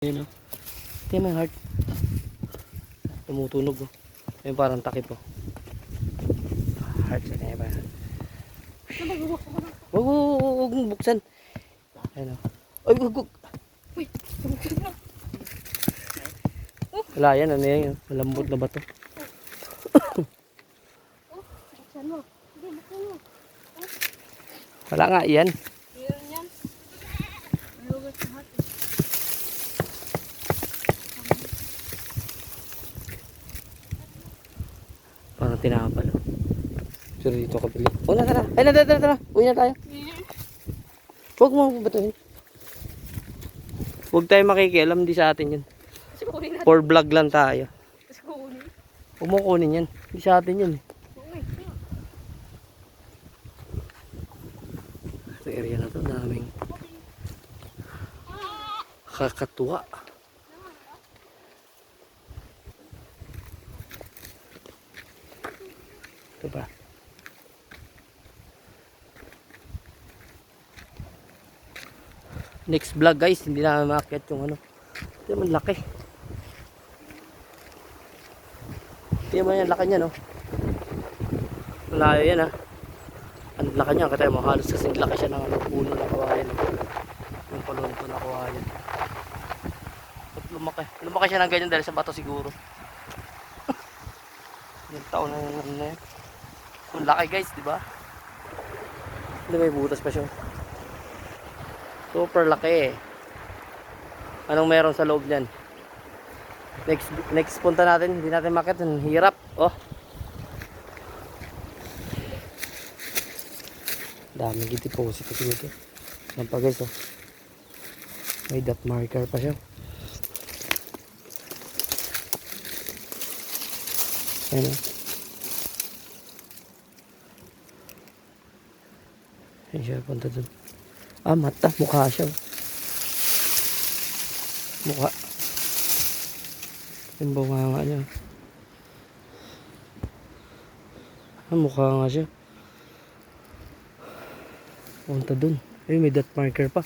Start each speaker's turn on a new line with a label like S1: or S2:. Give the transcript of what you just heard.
S1: Ayun o. Tingnan mo yung heart. Tumutunog o. Ayun parang takip o. Heart. Ayun pa. Huwag mong buksan. Ayun o. Ay, huwag. Wala yan. Ano yan? Malambot na bato. Wala nga yan. Parang tinapal. Pero dito ka pili. Oh, na, tara. Ay, tara. Uwi na tayo. Huwag mo batuhin. Huwag tayo makikialam. Di sa atin yun. For vlog lang tayo. Huwag mo kunin yan. Di sa atin yun. Sa area na to, daming kakatuwa. Ito ba? Next vlog guys, hindi na maakyat yung ano. Ito naman laki. Ito naman yung laki niya, no? Malayo yan, ha? Ang laki niya, katay mo, halos kasing laki siya ng puno na kawayan. Yung palunto na kawayan. At lumaki. Lumaki siya ng ganyan dahil sa bato siguro. Yung taon na yun, ano na yan. Ang laki guys, di ba? Hindi, may butas pa siya. Super laki eh. Anong meron sa loob niyan? Next punta natin, hindi natin makita, hirap. Oh. Dami giti deposit ito. Yan pa guys oh. May dot marker pa siya. Ayan oh. Ayan siya, punta dun. Ah, mata, mukha siya. Mukha. Yung bunganga niya. Ah, mukha nga siya. Punta dun. Ay, may dot marker pa.